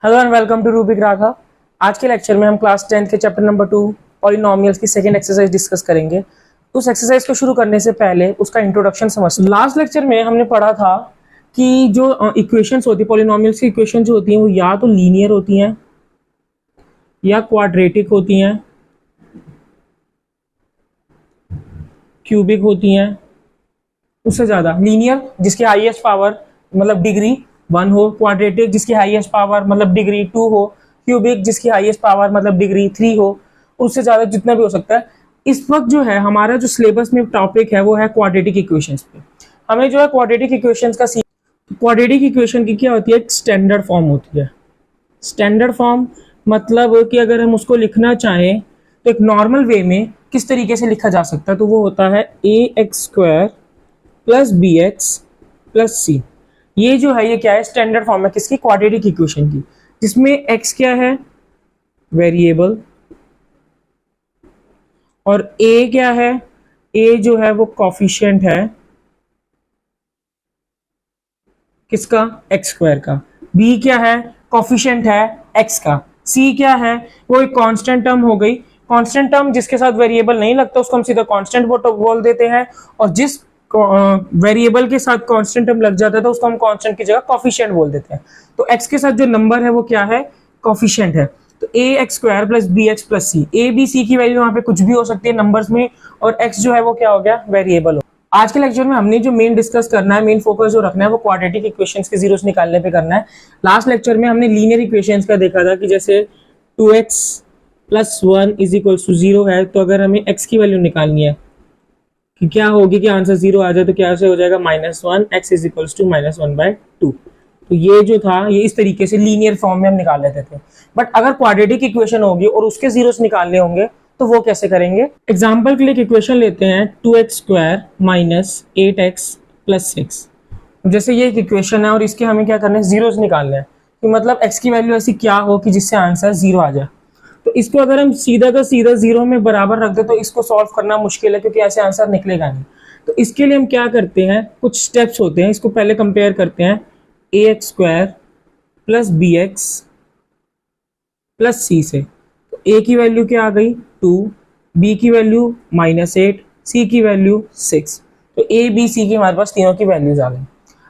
Hello and welcome to Rubik Raghav. आज के lecture में हम क्लास 10th के चैप्टर नंबर 2 पॉलिनोमियल्स की सेकंड एक्सरसाइज डिस्कस करेंगे। उस एक्सरसाइज को शुरू करने से पहले उसका इंट्रोडक्शन समझते हैं। लास्ट लेक्चर में हमने पढ़ा था कि जो इक्वेशंस होती है, पॉलिनोमियल्स की इक्वेशन जो होती हैं वो या तो लीनियर होती हैं या क्वाड्रेटिक होती हैं, क्यूबिक होती हैं। उससे ज्यादा लीनियर जिसकी हाईएस्ट पावर मतलब डिग्री 1 हो, क्वाड्रेटिक जिसकी हाईएस्ट पावर मतलब डिग्री 2 हो, क्यूबिक जिसकी हाईएस्ट पावर मतलब डिग्री 3 हो। उससे ज्यादा जितना भी हो सकता है। इस वक्त जो है हमारा जो सिलेबस में टॉपिक है वो है क्वाड्रेटिक इक्वेशंस पे। हमें जो है क्वाड्रेटिक इक्वेशंस का क्वाड्रेटिक इक्वेशन की क्या होती है, एक स्टैंडर्ड फॉर्म होती है। स्टैंडर्ड फॉर्म मतलब कि अगर हम उसको लिखना चाहें तो एक नॉर्मल वे में किस तरीके से लिखा जा सकता है, तो वो होता है ax² plus bx plus c। ये जो है ये क्या है, स्टैंडर्ड फॉर्म है किसकी, क्वाड्रेटिक इक्वेशन की, जिसमें x क्या है, वेरिएबल, और a क्या है, a जो है वो कॉफिशिएंट है किसका, x² का। b क्या है, कॉफिशिएंट है x का। c क्या है, वो एक कांस्टेंट टर्म हो गई। कांस्टेंट टर्म जिसके साथ वेरिएबल नहीं लगता उसको हम सीधा कांस्टेंट बोल देते हैं, और जिस वेरिएबल के साथ कांस्टेंट टर्म लग जाता है तो उसको हम कांस्टेंट की जगह कॉफिशिएंट बोल देते हैं। तो x के साथ जो नंबर है वो क्या है, कॉफिशिएंट है। तो ax² plus bx plus c, a b c की वैल्यू वहां पे कुछ भी हो सकती है नंबर्स में, और x जो है वो क्या हो गया, वेरिएबल हो। आज के लेक्चर में हमने जो मेन डिस्कस करना है, मेन फोकस जो रखना है वो क्वाड्रेटिक इक्वेशंस के जीरोस निकालने पे करना है। लास्ट लेक्चर में हमने लीनियर इक्वेशंस का देखा था कि जैसे 2x plus 1 is equal to 0 है, तो अगर हमें x की वैल्यू निकालनी है कि क्या होगी कि आंसर 0 आ जाए, तो क्या से हो जाएगा -1 x इज इक्वल टू -1/2। तो ये जो था ये इस तरीके से लीनियर फॉर्म में हम निकाल लेते थे। बट अगर क्वाड्रेटिक इक्वेशन होगी और उसके जीरोस निकालने होंगे तो वो कैसे करेंगे। एग्जाम्पल के लिए एक इक्वेशन लेते हैं 2x² माइनस 8x प्लस 6। जैसे ये एक इक्वेशन है और इसके हमें क्या करना है, जीरोस निकालना है कि मतलब x की वैल्यू ऐसी क्या हो कि जिससे आंसर 0 आ जाए। तो इसको अगर हम सीधा का सीधा 0 में बराबर रख दे तो इसको सॉल्व करना मुश्किल है, क्योंकि ऐसे आंसर निकलेगा नहीं। तो इसके लिए हम क्या करते हैं, कुछ स्टेप्स होते हैं। इसको पहले कंपेयर करते हैं ax² plus bx plus c से। तो a की वैल्यू क्या आ गई 2, b की वैल्यू -8, c की वैल्यू 6। तो a b c की हमारे पास तीनों की वैल्यूज आ गई।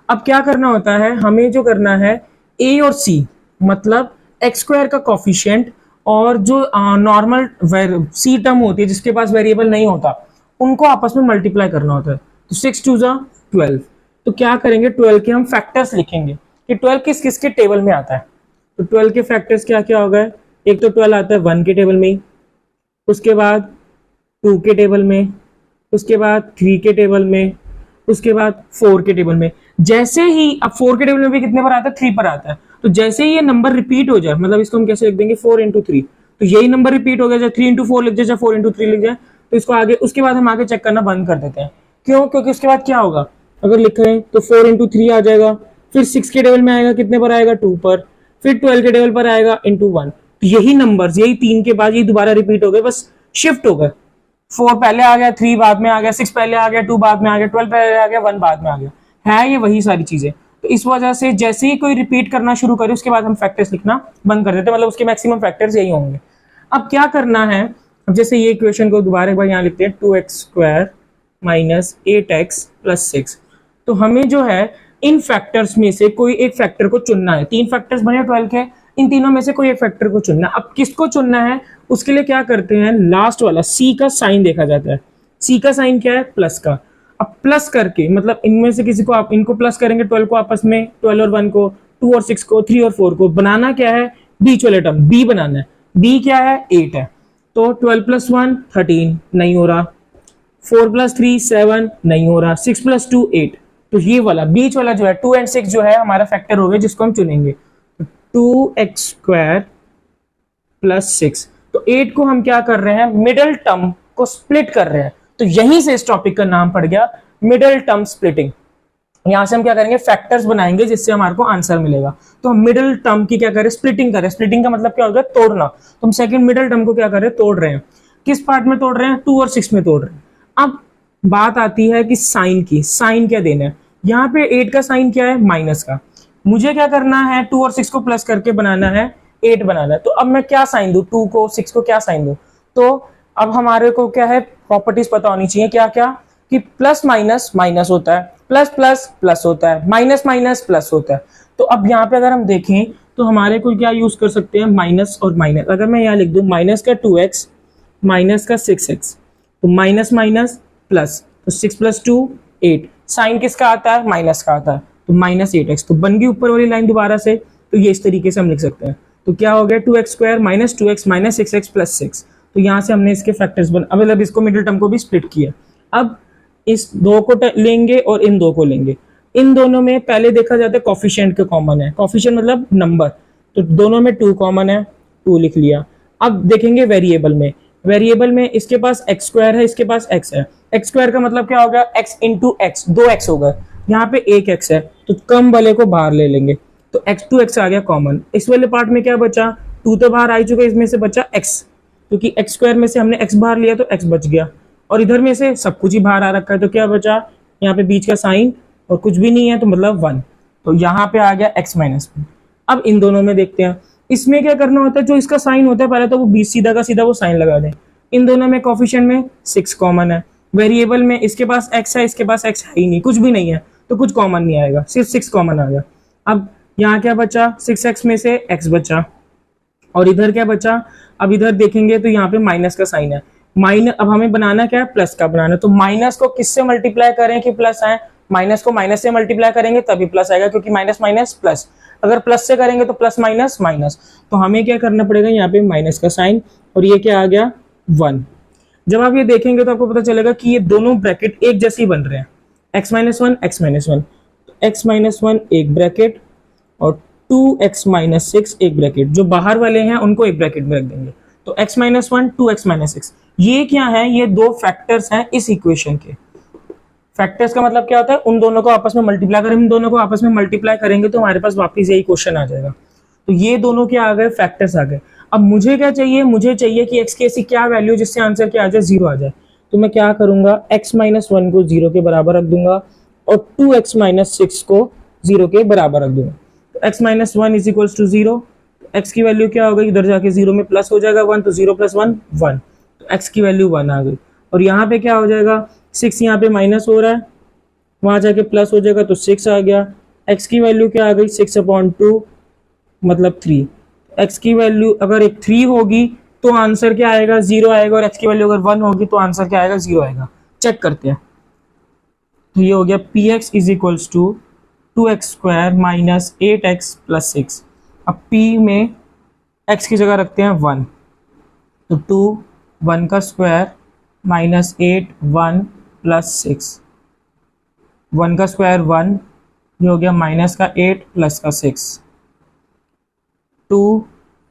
अब क्या करना होता है, हमें जो करना है a और c मतलब x² का कॉफिशिएंट और जो नॉर्मल सी टर्म होती है जिसके पास वेरिएबल नहीं होता उनको आपस में मल्टीप्लाई करना होता है। तो 6 2 जा 12। तो क्या करेंगे, 12 के हम फैक्टर्स लिखेंगे कि 12 किस किस के टेबल में आता है। तो 12 के फैक्टर्स क्या क्या हो गए, एक तो 12 आता है 1 के टेबल में ही, उसके बाद 2 के टेबल में, उसके बाद 3 के टेबल में, उसके बाद 4 के टेबल में। जैसे ही अब 4 के टेबल में भी कितने पर आता है, 3 पर आता है। तो जैसे ही ये नंबर रिपीट हो जाए, मतलब इसको हम कैसे लिख देंगे 4 × 3, तो यही नंबर रिपीट हो गया, चाहे 3 × 4 लिख जाए चाहे 4 × 3 लिख जाए, तो इसको आगे उसके बाद हम आगे चेक करना बंद कर देते हैं। क्यों, क्योंकि उसके बाद क्या होगा, अगर लिख रहे हैं तो 4 × 3 आ जाएगा, फिर 6 के टेबल में आएगा कितने पर आएगा 2 पर, फिर 12 के टेबल पर आएगा × 1। तो यही नंबर यही 3 के बाद ये दोबारा रिपीट हो गए, बस शिफ्ट हो गए। 4 पहले आ गया, 3 बाद में आ गया, 6 पहले आ गया, 2 बाद में आ गया, 12 पहले आ गया, 1 बाद में आ गया, है ये वही सारी चीजें। तो इस वजह से जैसे ही कोई रिपीट करना शुरू करे उसके बाद हम फैक्टर्स लिखना बंद कर देते हैं, मतलब उसके मैक्सिमम फैक्टर्स यही होंगे। अब क्या करना है, अब जैसे ये इक्वेशन को दोबारा एक बार यहाँ लिखते हैं 2x² माइनस 8x प्लस 6। तो हमें जो है इन फैक्टर्स में से कोई एक फैक्टर को चुनना है। 3 फैक्टर्स बने 12 के, इन तीनों में से कोई एक फैक्टर को चुनना है। अब किसको चुनना है, उसके लिए क्या करते हैं, लास्ट वाला c का साइन देखा जाता है। c का साइन क्या है, प्लस का। अब प्लस करके मतलब इनमें से किसी को आप इनको प्लस करेंगे 12 को आपस में, 12 और 1 को, 2 और 6 को, 3 और 4 को। बनाना क्या है, बीच वाले टर्म b बनाना है। b क्या है, 8 है। तो 12 + 1 13 नहीं हो रहा, 4 + 3 7 नहीं हो रहा, 6 + 2 8। तो ये वाला बीच वाला जो है 2 और 6 जो है हमारा फैक्टर हो गया जिसको हम चुनेंगे। 2x² plus 6। तो 8 को हम क्या कर रहे हैं, मिडल टर्म को स्प्लिट कर रहे हैं। तो यहीं से इस टॉपिक का नाम पड़ गया मिडल टर्म स्प्लिटिंग। यहां से हम क्या करेंगे, फैक्टर्स बनाएंगे जिससे हमारे को आंसर मिलेगा। तो हम मिडल टर्म की क्या करें, स्प्लिटिंग करें। स्प्लिटिंग का मतलब क्या होगा, तोड़ना। तो हम सेकंड मिडल टर्म को क्या करें, तोड़ रहे हैं। किस पार्ट में तोड़ रहे हैं, 2 और 6 में तोड़ रहे हैं। अब बात आती है कि साइन की, साइन क्या देना है। यहाँ पे 8 का साइन क्या है, माइनस का। मुझे क्या करना है, 2 और 6 को प्लस करके बनाना है 8 बनाना है। तो अब मैं क्या साइन दूं, 2 को 6 को क्या साइन दूं? तो अब हमारे को क्या है, प्रॉपर्टीज पता होनी चाहिए। क्या क्या? कि प्लस माइनस माइनस होता है, प्लस प्लस प्लस होता है, माइनस माइनस प्लस होता है। तो अब यहाँ पे अगर हम देखें तो हमारे को क्या यूज कर सकते हैं, माइनस और माइनस। अगर मैं यहाँ लिख दूं माइनस का 2x माइनस का 6x, तो माइनस माइनस प्लस, तो 6 प्लस 2 8। साइन किसका आता है, माइनस का आता है, तो माइनस 8x। तो बन गई ऊपर वाली लाइन दोबारा से। तो ये इस तरीके से हम लिख सकते हैं। तो क्या हो गया, 2x square minus 2x minus 6x plus 6। तो यहाँ से हमने इसके फैक्टर्स मतलब इसको मिडिल टर्म को भी स्प्लिट किया। अब इस दो को लेंगे और इन दो को लेंगे। इन दोनों में पहले देखा जाता है कॉफिशिएंट के कॉमन है, कॉफिशिएंट मतलब नंबर, तो दोनों में 2 कॉमन है, 2 लिख लिया। अब देखेंगे वेरिएबल में, वेरिएबल में इसके पास x स्क्वायर है, इसके पास x है। x स्क्वायर का मतलब क्या हो गया, x इंटू एक्स, 2x होगा। यहाँ पे एक x है तो कम वाले को बाहर ले लेंगे, तो x टू x आ गया कॉमन। इस वाले पार्ट में क्या बचा, 2 तो बाहर आ चुका है, इसमें से बचा x, क्योंकि x स्क्वायर में से हमने x बाहर लिया तो x बच गया, और इधर में से सब कुछ ही बाहर आ रखा है। तो क्या बचा, यहाँ पे बीच का साइन और कुछ भी नहीं है, तो मतलब 1। तो यहाँ पे आ गया x माइनस 1। अब इन दोनों में देखते हैं, इसमें क्या करना होता है, जो इसका साइन होता है पहले तो वो बीच सीधा का सीधा वो साइन लगा दें। इन दोनों में कोफिशिएंट में 6 कॉमन है, वेरिएबल में इसके पास x है, इसके पास x है ही नहीं, कुछ भी नहीं है, तो कुछ कॉमन नहीं आएगा, सिर्फ 6 कॉमन आ गया। अब यहाँ क्या बचा, 6x में से x बचा, और इधर क्या बचा, अब इधर देखेंगे तो यहाँ पे माइनस का साइन है। माइनस, अब हमें बनाना क्या है, प्लस का बनाना। तो माइनस को किससे मल्टीप्लाई करें कि प्लस आए, माइनस को माइनस से मल्टीप्लाई करेंगे तभी प्लस आएगा, क्योंकि माइनस माइनस प्लस। अगर प्लस से करेंगे तो प्लस माइनस माइनस। तो हमें क्या करना पड़ेगा, यहाँ पे माइनस का साइन, और ये क्या आ गया 1। जब आप ये देखेंगे तो आपको पता चलेगा कि ये दोनों ब्रैकेट एक जैसे ही बन रहे हैं, x minus 1 x minus 1, x minus 1 एक ब्रैकेट और 2x माइनस 6 एक ब्रैकेट। जो बाहर वाले हैं उनको एक ब्रैकेट में रख देंगे, तो x माइनस 1 2x माइनस 6। ये क्या है, ये दो फैक्टर्स हैं इस इक्वेशन के। फैक्टर्स का मतलब क्या होता है, उन दोनों को आपस में मल्टीप्लाई करें, इन दोनों को आपस में मल्टीप्लाई करेंगे तो हमारे पास वापस यही क्वेश्चन आ जाएगा। तो ये दोनों क्या आ गए, फैक्टर्स आ गए। अब मुझे क्या चाहिए, मुझे चाहिए कि x की ऐसी क्या वैल्यू जिससे आंसर क्या आ जाए, 0 आ जाए। तो मैं क्या करूंगा, x माइनस 1 को 0 के बराबर रख दूंगा और 2x माइनस 6 को 0 के बराबर रख दूंगा। तो x minus 1 is equals to 0, x की वैल्यू क्या हो गई, इधर जाके 0 में प्लस हो जाएगा 1, तो 0 प्लस 1 1, तो x की वैल्यू 1 आ गई। और यहाँ पे क्या हो जाएगा, 6 यहाँ पे माइनस हो रहा है, वहां जाके प्लस हो जाएगा, तो 6 आ गया। x की वैल्यू क्या आ गई, 6/2 मतलब 3। x की वैल्यू अगर एक 3 होगी तो आंसर क्या आएगा, 0 आएगा, और x की वैल्यू अगर 1 होगी तो आंसर क्या आएगा, 0 आएगा। चेक करते हैं। तो ये हो गया px is equals to 2x square minus 8x plus 6। अब p में x की जगह रखते हैं 1, तो 2 1 का स्क्वायर माइनस 8 1 प्लस 6, 1 का स्क्वायर 1, ये हो गया माइनस का 8 प्लस का 6, 2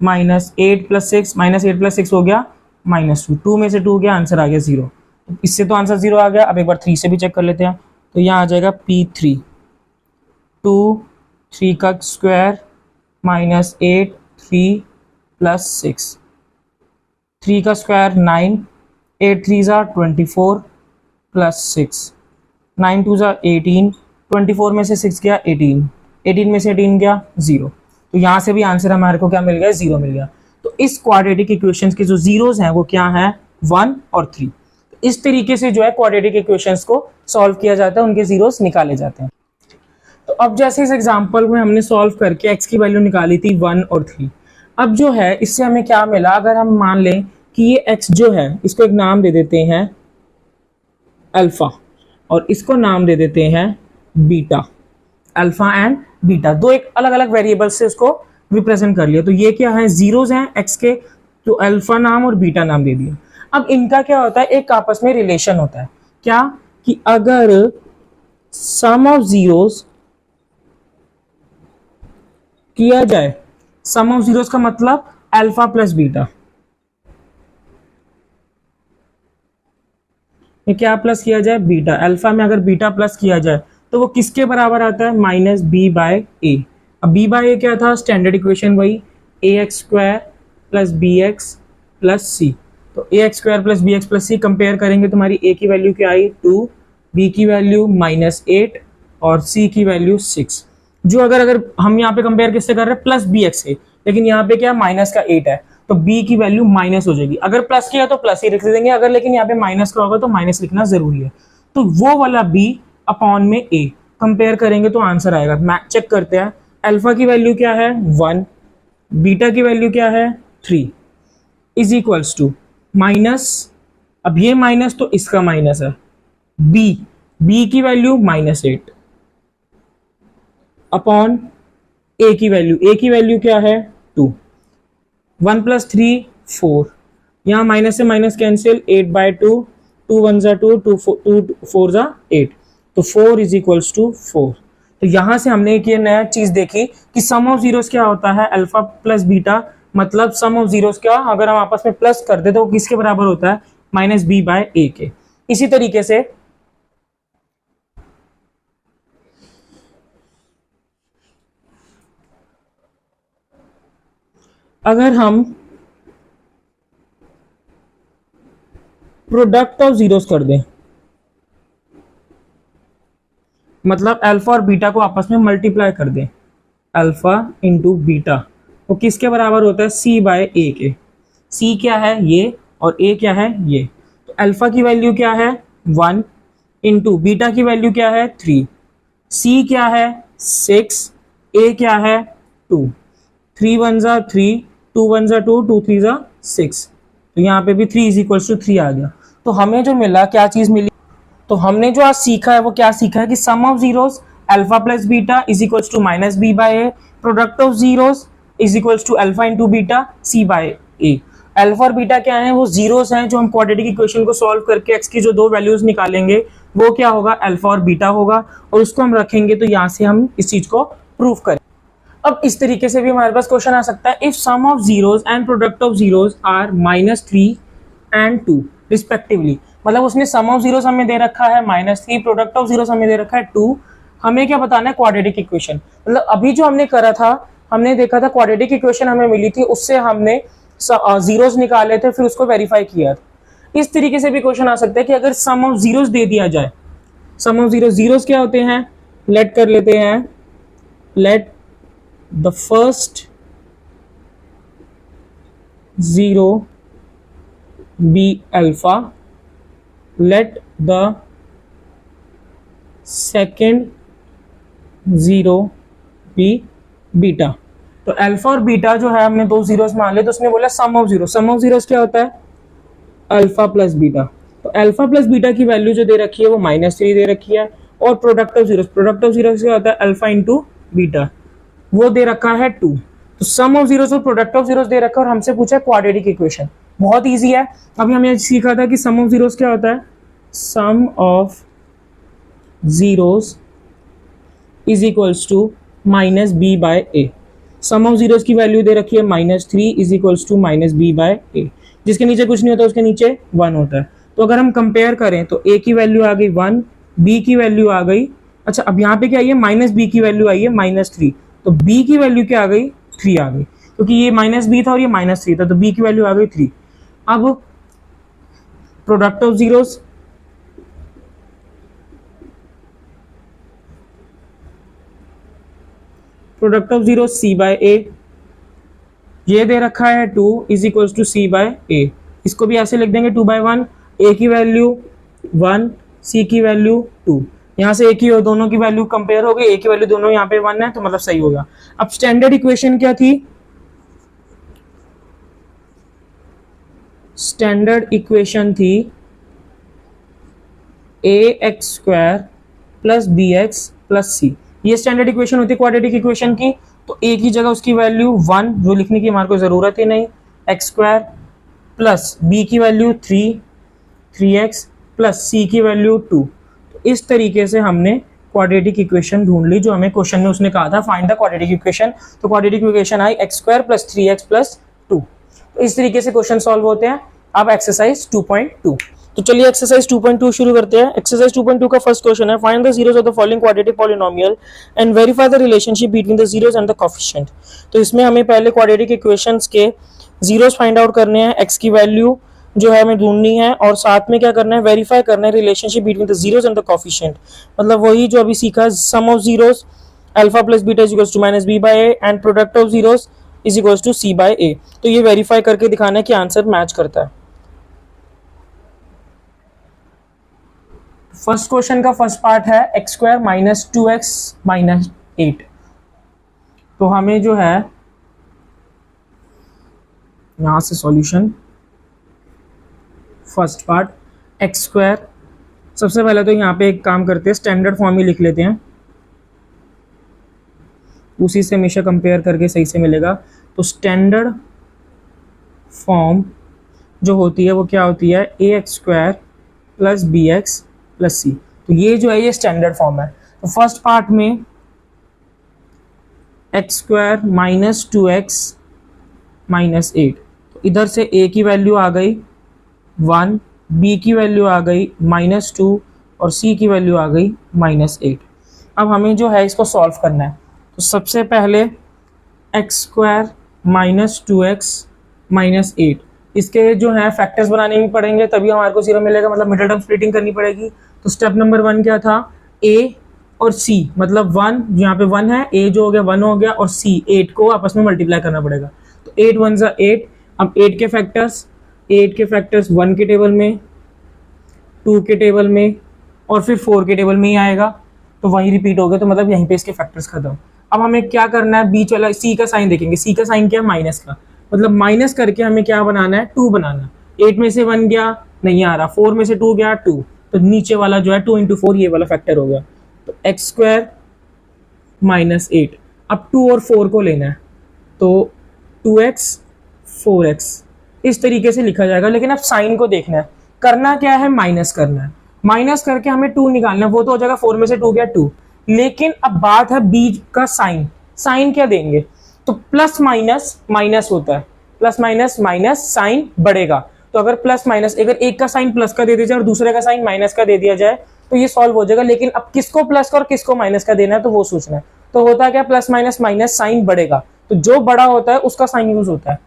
माइनस 8 प्लस 6, माइनस 8 प्लस 6 हो गया -2, 2 में से 2 गया, आंसर आ गया 0। इससे तो आंसर 0 आ गया। अब एक बार 3 से भी चेक कर लेते हैं, तो यहाँ आ जाएगा p3, 2 3 का स्क्वायर माइनस 8 3 प्लस 6, 3 का स्क्वायर 9, 8 3 ज़ा 24 प्लस 6, 9 2 ज़ा 18, 24 में से 6 गया 18, 18 में से 18 गया 0। तो यहाँ से भी आंसर हमारे को क्या मिल गया, 0 मिल गया। तो इस क्वाड्रेटिक इक्वेशंस के जो जीरोस हैं वो क्या है, 1 और 3। तो इस तरीके से जो है क्वाड्रेटिक इक्वेशंस को सॉल्व किया जाता है, उनके जीरोस निकाले जाते हैं। तो अब जैसे इस एग्जांपल में हमने सॉल्व करके x की वैल्यू निकाली थी 1 और 3। अब जो है इससे हमें क्या मिला, अगर हम मान लें कि ये x जो है इसको एक नाम दे देते हैं अल्फा, और इसको नाम दे देते हैं बीटा, अल्फा एंड बीटा, दो एक अलग अलग वेरिएबल से इसको रिप्रेजेंट कर लिया। तो ये क्या है, जीरोस हैं x के, तो अल्फा नाम और बीटा नाम दे दिया। अब इनका क्या होता है, एक आपस में रिलेशन होता है, क्या कि अगर सम ऑफ जीरोस किया जाए, सम ऑफ जीरोस का मतलब अल्फा प्लस बीटा, ये क्या प्लस किया जाए, बीटा। अल्फा में अगर बीटा प्लस किया जाए तो वो किसके बराबर आता है, माइनस बी बाय ए। अब बी बाय ए क्या था, स्टैंडर्ड इक्वेशन वही, a x square plus b x plus c. तो a x square plus b x plus c compare करेंगे तो हमारी ए की वैल्यू क्या आई 2, बी की वैल्यू -8 और सी की वैल्यू 6। जो अगर हम यहाँ पे कंपेयर किससे कर रहे हैं, प्लस बी एक्स से, लेकिन यहाँ पे क्या माइनस का 8 है, तो b की वैल्यू माइनस हो जाएगी। अगर प्लस किया तो प्लस ही लिख देंगे, अगर लेकिन यहाँ पे माइनस का होगा तो माइनस लिखना जरूरी है। तो वो वाला b अपॉन में a कंपेयर करेंगे तो आंसर आएगा। मैच चेक करते हैं, अल्फा की वैल्यू क्या है 1, बीटा की वैल्यू क्या है 3, इज इक्वल्स टू माइनस, अब ये माइनस तो इसका माइनस है, b की वैल्यू -8 अपॉन a की वैल्यू क्या है 2, 1 + 3 4, यहाँ माइनस से माइनस कैंसिल, 8/2, 2 1 = 2, 2 4 = 8, तो 4 इज इक्वल्स टू 4। तो यहां से हमने एक ये नया चीज देखी कि सम ऑफ जीरोस क्या होता है, अल्फा प्लस बीटा, मतलब सम ऑफ जीरोस क्या, अगर हम आपस में प्लस कर दे तो वो किसके बराबर होता है, -b/a के। इसी तरीके से अगर हम प्रोडक्ट ऑफ जीरोस कर दें, मतलब अल्फा और बीटा को आपस में मल्टीप्लाई कर दें, अल्फा इंटू बीटा, वो किसके बराबर होता है, c/a के। c क्या है ये और a क्या है ये, तो अल्फा की वैल्यू क्या है 1 इंटू बीटा की वैल्यू क्या है 3, c क्या है 6, a क्या है 2, 3 1 = 3, 2 1 = 2, 2 3 = 6, तो यहाँ पे भी 3 = 3 आ गया। तो हमें जो मिला, क्या चीज मिली, तो हमने जो आज सीखा है वो क्या सीखा है कि sum of zeros alpha plus beta is equals to -b/a, product of zeros is equals to alpha into beta c/a। Alpha और बीटा क्या है, वो जीरोस हैं जो हम क्वाड्रेटिक इक्वेशन को सॉल्व करके x की जो दो वैल्यूज निकालेंगे वो क्या होगा, अल्फा और बीटा होगा, और उसको हम रखेंगे तो यहाँ से हम इस चीज को प्रूव करें। अब इस तरीके से भी हमारे पास क्वेश्चन आ सकता है, if sum of zeros and product of zeros are -3 and 2 respectively, मतलब उसने सम ऑफ जीरोस हमें दे रखा है -3, प्रोडक्ट ऑफ जीरोस हमें दे रखा है 2, हमें क्या बताना है, क्वाड्रेटिक इक्वेशन। मतलब अभी जो हमने करा था, हमने देखा था क्वाड्रेटिक इक्वेशन हमें मिली थी, उससे हमने जीरोस निकाले थे, फिर उसको वेरीफाई किया। इस तरीके से भी क्वेश्चन आ सकता है कि अगर सम ऑफ जीरोस दे दिया जाए, सम ऑफ जीरोस क्या होते हैं, लेट कर लेते हैं, let the first zero be alpha, let the second zero be beta। तो अल्फा और बीटा जो है हमने दो जीरोस मान ले, तो उसने बोला सम ऑफ जीरोस क्या होता है, अल्फा प्लस बीटा। तो अल्फा प्लस बीटा की वैल्यू जो दे रखी है वो -3 दे रखी है, और प्रोडक्ट ऑफ जीरोस क्या होता है, अल्फा इंटू बीटा, वो दे रखा है 2। तो सम ऑफ जीरोस और प्रोडक्ट ऑफ जीरोस दे रखा है और हमसे पूछा क्वाड्रेटिक इक्वेशन। बहुत इजी है। अभी हमने सीखा था कि सम ऑफ जीरोस क्या होता है, sum of zeros is equals to -b/a। Sum of zeros की वैल्यू दे रखी है -3 इज इक्वल्स टू -b/a, जिसके नीचे कुछ नहीं होता, उसके नीचे 1 होता है। तो अगर हम कंपेयर करें तो a की वैल्यू आ गई 1, b की वैल्यू आ गई, अच्छा अब यहाँ पे क्या आई है, -b की वैल्यू आई है -3, तो b की वैल्यू क्या आ गई 3 आ गई, क्योंकि ये -b था और ये -3 था, तो b की वैल्यू आ गई 3। अब प्रोडक्ट ऑफ जीरोस, c/a, ये दे रखा है 2 इज इक्वल्स टू c/a, इसको भी ऐसे लिख देंगे 2/1, a की वैल्यू 1, c की वैल्यू 2, यहाँ से एक ही दोनों की वैल्यू कंपेयर हो गई, a की वैल्यू दोनों यहाँ पे 1 है, तो मतलब सही होगा। अब स्टैंडर्ड इक्वेशन क्या थी, स्टैंडर्ड इक्वेशन थी ax² + bx + c, ये स्टैंडर्ड इक्वेशन होती है क्वाड्रेटिक इक्वेशन की। तो a की जगह उसकी वैल्यू 1 जो लिखने की हमारे को जरूरत ही नहीं, x² प्लस b की वैल्यू 3x प्लस c की वैल्यू 2। तो इस तरीके से हमने क्वाड्रेटिक इक्वेशन ढूंढ ली जो हमें क्वेश्चन में उसने कहा था फाइंड द क्वाड्रेटिक इक्वेशन। तो क्वाड्रेटिक इक्वेशन आई x² + 3x + 2। तो इस तरीके से क्वेश्चन सॉल्व होते हैं। अब एक्सरसाइज 2.2, तो चलिए एक्सरसाइज 2.2 शुरू करते हैं। एक्सरसाइज 2.2 का फर्स्ट क्वेश्चन है, find the zeros of the following quadratic polynomial and verify the relationship between the zeros and the coefficient. तो इसमें हमें पहले क्वाड्रेटिक इक्वेशंस के जीरोस फाइंड आउट करने हैं, x की वैल्यू जो है हमें ढूंढनी है, और साथ में क्या करना है, वेरीफाई करना है relationship between the zeros and the coefficient. मतलब वही जो अभी सीखा, sum of zeros alpha plus beta is equals to minus B by a and product of zeros is equals to C by a. तो ये verify करके दिखाना है कि आंसर मैच करता है। फर्स्ट क्वेश्चन का फर्स्ट पार्ट है x square minus 2x minus 8। तो हमें जो है यहां से solution first part x square, सबसे पहले तो यहाँ पे एक काम करते हैं, स्टैंडर्ड फॉर्म ही लिख लेते हैं, उसी से हमेशा कंपेयर करके सही से मिलेगा। तो स्टैंडर्ड फॉर्म जो होती है वो क्या होती है, a x square plus b x plus c. तो ये जो है ये स्टैंडर्ड फॉर्म है। तो फर्स्ट पार्ट में x square minus 2x minus 8, तो इधर से a की वैल्यू आ गई 1, b की वैल्यू आ गई -2 और c की वैल्यू आ गई -8। अब हमें जो है इसको सॉल्व करना है। तो सबसे पहले x square minus 2x minus 8, इसके जो है फैक्टर्स बनाने भी पड़ेंगे तभी हमारे को जीरो मिलेगा, मतलब मिडिल टर्म स्प्लिटिंग करनी पड़ेगी। तो स्टेप नंबर 1 क्या था, a और c, मतलब 1 यहाँ पे 1 है, a जो हो गया 1 हो गया और c 8 को आपस में मल्टीप्लाई करना पड़ेगा। तो 8 1 ज़ा 8। अब 8 के फैक्टर्स 1 के टेबल में, 2 के टेबल में और फिर 4 के टेबल में ही आएगा, तो वही रिपीट हो गया। तो मतलब यहीं पे इसके फैक्टर्स खत्म। अब हमें क्या करना है, बीच वाला सी का साइन देखेंगे। सी का साइन क्या है, माइनस का, मतलब माइनस करके हमें क्या बनाना है, 2 बनाना। 8 में से 1 गया, नहीं आ रहा, 4 में से 2 गया 2, तो नीचे वाला जो है 2 इंटू 4 ये वाला फैक्टर हो गया। तो एक्स स्क्वायर माइनस 8। अब 2 और 4 को लेना है, तो 2x 4x इस तरीके से लिखा जाएगा। लेकिन अब साइन को देखना है, करना क्या है, माइनस करना है। माइनस करके हमें 2 निकालना है, वो तो हो जाएगा 4 में से 2 गया 2। लेकिन अब बात है बीच का साइन, साइन क्या देंगे, तो प्लस माइनस माइनस होता है, प्लस माइनस माइनस साइन बढ़ेगा। तो अगर प्लस माइनस, अगर एक का साइन प्लस का दे दिया जाए और दूसरे का साइन माइनस का दे दिया जाए तो ये सॉल्व हो जाएगा। लेकिन अब किसको प्लस का और किसको माइनस का देना है तो वो सोचना है। तो होता क्या, प्लस माइनस माइनस साइन बढ़ेगा, तो जो बड़ा होता है उसका साइन यूज होता है।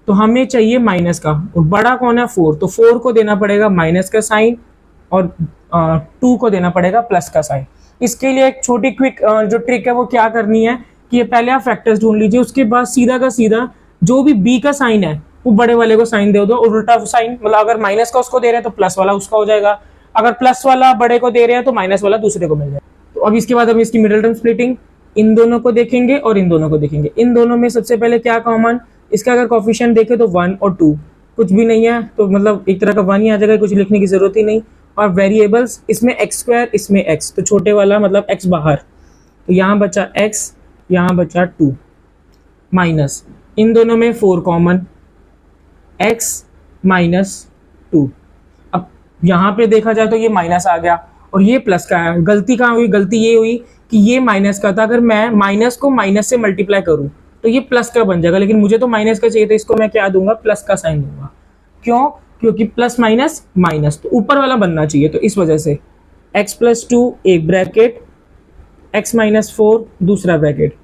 तो हमें चाहिए माइनस का, और बड़ा कौन है 4, तो 4 को देना पड़ेगा माइनस का साइन और 2 को देना पड़ेगा प्लस का साइन। इसके लिए एक छोटी क्विक जो ट्रिक है वो क्या करनी है कि ये पहले आप फैक्टर्स ढूंढ लीजिए, उसके बाद सीधा का सीधा जो भी b का साइन है वो बड़े वाले को साइन दे दो, और उल्टा साइन, मतलब अगर माइनस का उसको दे रहे हैं तो प्लस वाला उसका हो जाएगा, अगर प्लस वाला बड़े को दे रहे हैं तो माइनस वाला दूसरे को मिल जाएगा। तो अब इसके बाद हम इसकी मिडिल टर्म स्प्लिटिंग इन दोनों को देखेंगे और इन दोनों को देखेंगे। इन दोनों में सबसे पहले क्या कॉमन, इसका अगर कोफिशिएंट देखें तो 1 और 2, कुछ भी नहीं है तो मतलब एक तरह का 1 ही आ जाएगा, कुछ लिखने की जरूरत ही नहीं। और वेरिएबल्स इसमें एक्स स्क्वायर, इसमें x, तो छोटे वाला मतलब x बाहर, तो यहाँ बचा x, यहाँ बचा 2 माइनस, इन दोनों में 4 कॉमन, x माइनस 2। अब यहाँ पे देखा जाए तो ये माइनस आ गया और ये प्लस का है। गलती कहाँ हुई, गलती ये हुई कि ये माइनस का था, अगर मैं माइनस को माइनस से मल्टीप्लाई करूँ तो ये प्लस का बन जाएगा, लेकिन मुझे तो माइनस का चाहिए, तो इसको मैं क्या दूंगा, प्लस का साइन दूंगा। क्यों, क्योंकि प्लस माइनस माइनस, तो ऊपर वाला बनना चाहिए, तो इस वजह से x प्लस 2 एक ब्रैकेट, x माइनस 4 दूसरा bracket,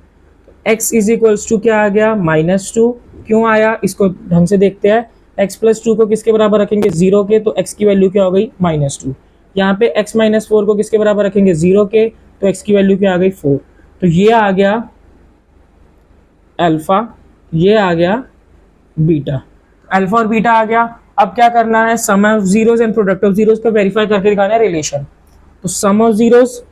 x is equals to क्या आ गया, -2। क्यों आया इसको ढंग से देखते हैं, x प्लस 2 को किसके बराबर रखेंगे, 0 के, तो x की वैल्यू क्या हो गई, -2। यहाँ पे x माइनस 4 को किसके बराबर रखेंगे, 0 के, तो x की वैल्यू क्या आ गई, 4। तो ये आ गया अल्फा, ये आ गया बीटा, अल्फा और बीटा आ गया। अब क्या करना है, sum of zeros and product of zeros को वेरीफाई करके दिखाना है रिलेशन। तो sum of zeros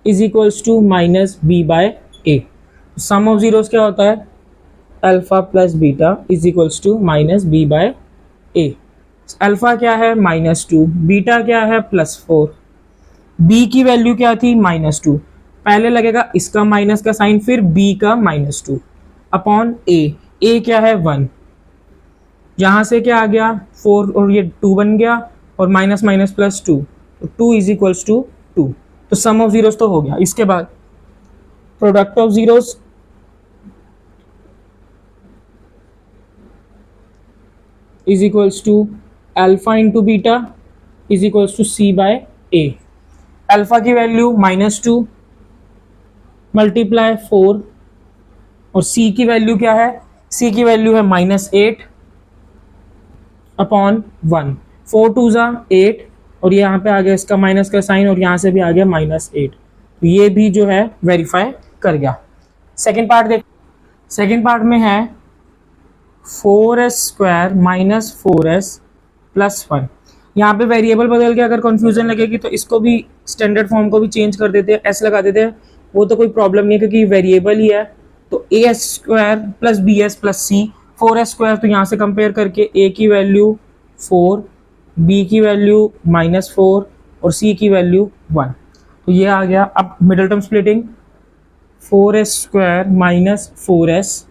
is equals to minus B by a. Sum of zeros क्या होता है, alpha plus beta is equals to minus B by A. Alpha क्या है, -2, बीटा क्या है, +4, b की वैल्यू क्या थी, -2। पहले लगेगा इसका माइनस का साइन, फिर b का -2 अपॉन a क्या है 1, यहां से क्या आ गया 4 और ये 2 बन गया, और माइनस माइनस प्लस 2, तो 2 इज इक्वल्स टू 2। तो सम ऑफ जीरोस तो हो गया। इसके बाद product of zeros is equals to alpha into beta is equals to c by a। Alpha की वैल्यू -2 मल्टीप्लाई 4, और c की वैल्यू क्या है, c की वैल्यू है -8 अपॉन 1, 4 2 ज़ा 8, और यहाँ पे आ गया इसका माइनस का साइन, और यहाँ से भी आ गया -8। तो ये भी जो है वेरीफाई कर गया। सेकेंड पार्ट देख, सेकेंड पार्ट में है 4s² माइनस 4s प्लस 1। यहाँ पे वेरिएबल बदल के अगर कंफ्यूजन लगेगी तो इसको भी स्टैंडर्ड फॉर्म को भी चेंज कर देते हैं, एस लगा देते हैं, वो तो कोई प्रॉब्लम नहीं है क्योंकि वेरिएबल ही है। तो as² plus bs plus c, 4s², तो यहाँ से कंपेयर करके a की वैल्यू 4, b की वैल्यू -4 और c की वैल्यू 1। तो ये आ गया। अब middle term splitting, 4s² minus 4s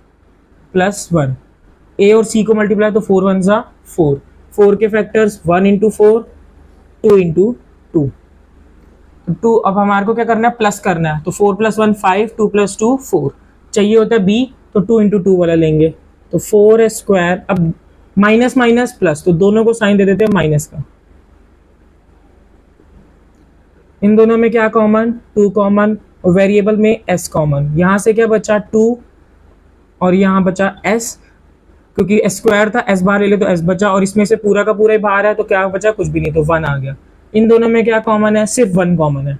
plus 1, a और c को मल्टीप्लाई तो 4 1 जा 4, 4 के फैक्टर्स 1 इंटू 4, 2 इंटू 2। तो 2 अब हमारे को क्या करना है, प्लस करना है। तो 4 + 1 5, 2 + 2 4, चाहिए होता है b, तो 2 इंटू 2 वाला लेंगे। तो 4s², अब माइनस माइनस प्लस, तो दोनों को साइन दे देते हैं माइनस का। इन दोनों में क्या कॉमन, 2 कॉमन, और वेरिएबल में s कॉमन। यहाँ से क्या बचा 2 और यहाँ बचा s, क्योंकि s² था, s बाहर ले ले तो s बचा, और इसमें से पूरा का पूरा ही बाहर है तो क्या बचा, कुछ भी नहीं, तो 1 आ गया। इन दोनों में क्या कॉमन है, सिर्फ 1 कॉमन है,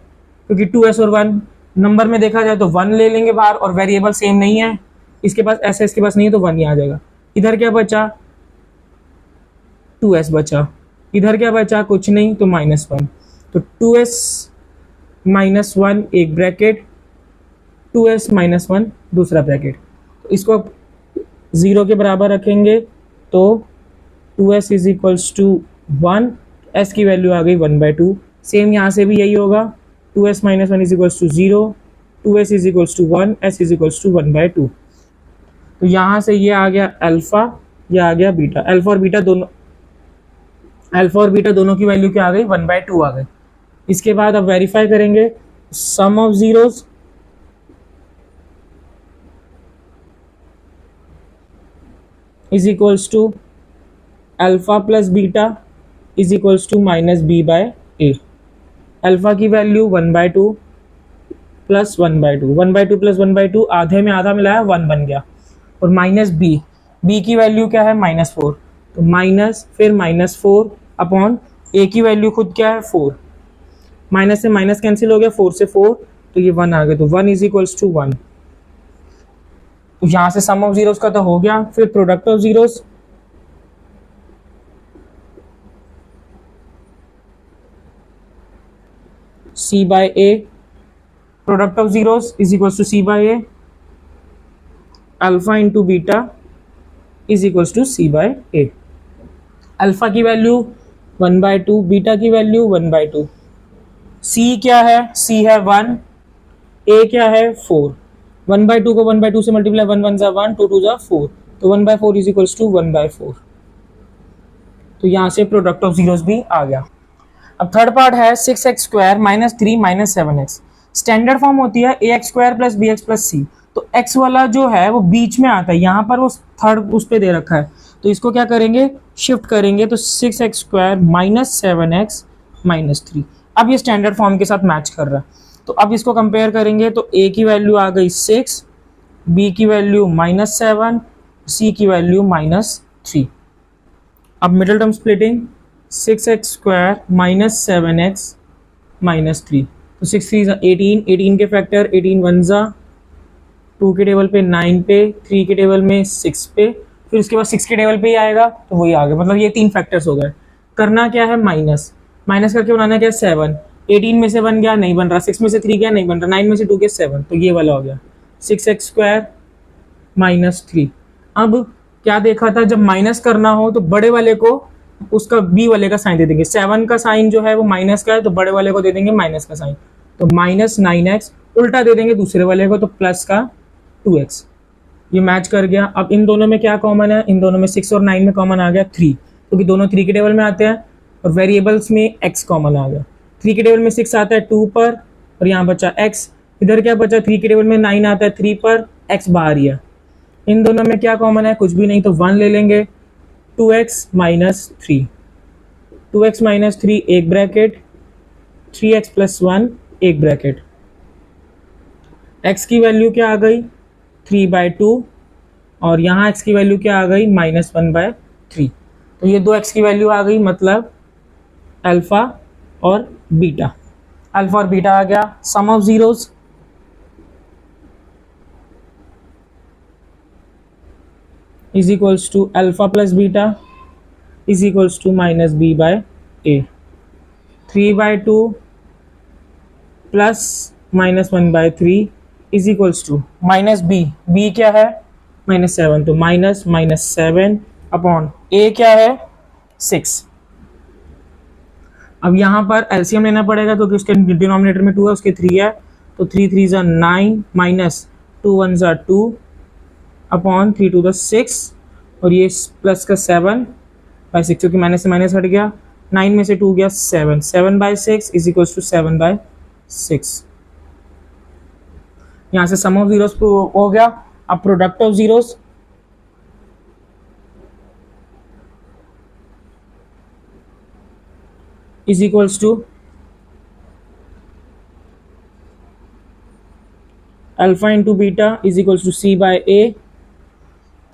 क्योंकि 2s और 1 नंबर में देखा जाए तो 1 ले लेंगे बाहर, और वेरिएबल सेम नहीं है, इसके पास s है इसके पास नहीं है, तो 1 ही आ जाएगा। इधर क्या बचा, 2s बचा, इधर क्या बचा, कुछ नहीं, तो -1। तो 2s - 1 एक ब्रैकेट, 2s - 1 दूसरा ब्रैकेट। तो इसको 0 के बराबर रखेंगे तो 2s = 1, s की वैल्यू आ गई 1/2। सेम यहाँ से भी यही होगा, 2s - 1 = 0, 2s = 1, s = 1/2। तो यहाँ से ये आ गया अल्फा, ये आ गया बीटा। अल्फा और बीटा दोनों की वैल्यू क्या आ गई, 1/2 आ गई। इसके बाद अब वेरीफाई करेंगे, sum of zeros = alpha plus beta = -b/a। Alpha की वैल्यू 1/2 प्लस 1/2, 1/2 प्लस 1/2, आधे में आधा मिलाया 1 बन गया, और -b, b की वैल्यू क्या है, -4, तो माइनस फिर -4 अपॉन a की वैल्यू खुद क्या है 4, माइनस से माइनस कैंसिल हो गया, 4 से 4, तो ये 1 आ गया, तो 1 = 1। तो यहाँ से सम ऑफ जीरोस का तो हो गया। फिर product of zeros, c/a, product of zeros = c/a, alpha into beta = c/a। Alpha की वैल्यू 1/2, बीटा की वैल्यू 1/2, c क्या है, c है 1, a क्या है 4, 1/2 को 1/2 से मल्टीप्लाई, 1 1 जा 1, 2 2 जा 4, तो 1/4 = 1/4। तो यहाँ से प्रोडक्ट ऑफ जीरोस भी आ गया। अब थर्ड पार्ट है 6x² - 3 - 7x। स्टैंडर्ड फॉर्म होती है ax² + bx + c। तो x वाला जो है वो बीच में आता है, यहाँ पर वो थर्ड उस पे दे रखा है, तो इसको क्या करेंगे, शिफ्ट करेंगे, तो 6x² - 7x - 3। अब ये स्टैंडर्ड फॉर्म के साथ मैच कर रहा है। तो अब इसको कंपेयर करेंगे, तो a की वैल्यू आ गई 6, b की वैल्यू -7, c की वैल्यू -3। अब middle term splitting, 6x² - 7x - 3, तो 6 3 18, 18 के फैक्टर 18 1 जा 2 के टेबल पे 9 पे, 3 के टेबल में 6 पे, फिर उसके बाद 6 के टेबल पे ही आएगा, तो वही आ गया। मतलब ये 3 फैक्टर्स हो गए। करना क्या है, माइनस करके बनाना क्या, 7, 18 में से 1 गया नहीं बन रहा, 6 में से 3 गया नहीं बन रहा, 9 में से 2 गया 7, तो ये वाला हो गया 6x² - 3। अब क्या देखा था, जब माइनस करना हो तो बड़े वाले को उसका b वाले का साइन दे देंगे। 7 का साइन जो है वो माइनस का है, तो बड़े वाले को दे देंगे माइनस का साइन, तो -9x, उल्टा दे देंगे दूसरे वाले को, तो प्लस का 2x। ये मैच कर गया। अब इन दोनों में क्या कॉमन है, इन दोनों में 6 और 9 में कॉमन आ गया 3, क्योंकि दोनों 3 के टेबल में आते हैं, और वेरिएबल्स में x कॉमन आ गया। 3 के टेबल में 6 आता है 2 पर, और यहाँ बचा x। इधर क्या बचा, 3 के टेबल में 9 आता है 3 पर, x बाहर ही है। इन दोनों में क्या कॉमन है, कुछ भी नहीं, तो 1 ले लेंगे, 2x - 3, 2x - 3 एक ब्रैकेट, 3x + 1 एक ब्रैकेट। x की वैल्यू क्या आ गई, 3/2, और यहाँ x की वैल्यू क्या आ गई, -1/3। तो ये दो x की वैल्यू आ गई, मतलब अल्फा और बीटा। अल्फा और बीटा आ गया, sum of zeros is equals to alpha plus beta is equals to minus B by a. 3/2 plus -1/3 is equals to minus b, b क्या है -7, तो -7 अपॉन ए क्या है 6। अब यहाँ पर एलसीएम लेना पड़ेगा क्योंकि उसके डिनोमिनेटर में 2 है, उसके 3 है, तो 3 3 ज़ा 9 माइनस 2 1 ज़ा 2 अपॉन 3 2 ज़ा 6 और ये प्लस का 7/6 क्योंकि माइनस से माइनस हट गया, 9 में से 2 गया 7, 7/6 इज इक्वल्स टू 7/6। यहाँ से सम ऑफ जीरोस हो गया। अब product of zeros is equals to alpha into beta is equals to C by A.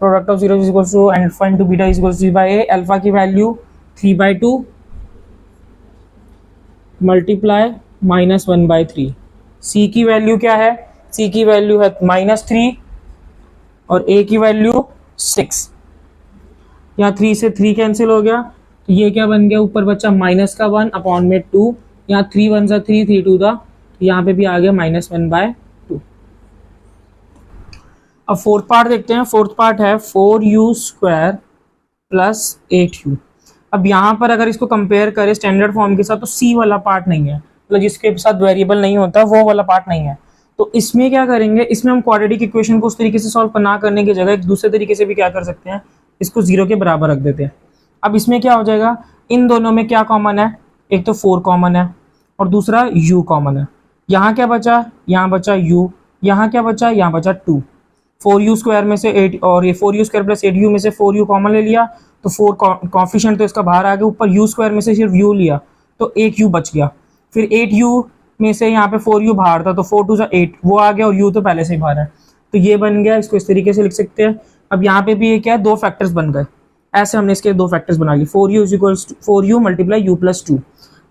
Product of zero is equals to alpha into beta is equals to C by A. Alpha की value 3/2 multiply -1/3। C की value क्या है, सी की value है -3 और ए की value 6। यहाँ 3 से 3 कैंसिल हो गया, तो ये क्या बन गया, ऊपर बच्चा -1 अपॉन में 2, यहाँ 3 1 ज़ा 3 3 2 ज़ा, तो यहाँ पे भी आ गया -1/2। अब फोर्थ पार्ट देखते हैं। फोर्थ पार्ट है 4u² प्लस 8u। अब यहाँ पर अगर इसको कंपेयर करें स्टैंडर्ड फॉर्म के साथ तो सी वाला पार्ट नहीं है, मतलब जिसके साथ वेरिएबल नहीं होता वो वाला पार्ट नहीं है। तो इसमें क्या करेंगे, इसमें हम क्वाड्रेटिक इक्वेशन को उस तरीके से सॉल्व ना करने की जगह एक दूसरे तरीके से भी क्या कर सकते हैं, इसको 0 के बराबर रख देते हैं। अब इसमें क्या हो जाएगा, इन दोनों में क्या कॉमन है, एक तो 4 कॉमन है और दूसरा u कॉमन है। यहाँ क्या बचा, यहाँ बचा u, यहाँ क्या बचा, यहाँ बचा 2। 4u² में से 8 और ये 4u² प्लस 8u में से 4u कॉमन ले लिया, तो 4 कॉफिशिएंट तो इसका बाहर आ गया, ऊपर u² में से सिर्फ u लिया तो 8u बच गया। फिर 8u में से यहाँ पे 4u बाहर था तो 4 2 ज़ा 8 वो आ गया और u तो पहले से ही बाहर है, तो ये बन गया। इसको इस तरीके से लिख सकते हैं। अब यहाँ पे भी ये क्या है, 2 फैक्टर्स बन गए, ऐसे हमने इसके 2 फैक्टर्स बना लिए। 4u is equals to 4u multiply u plus 2।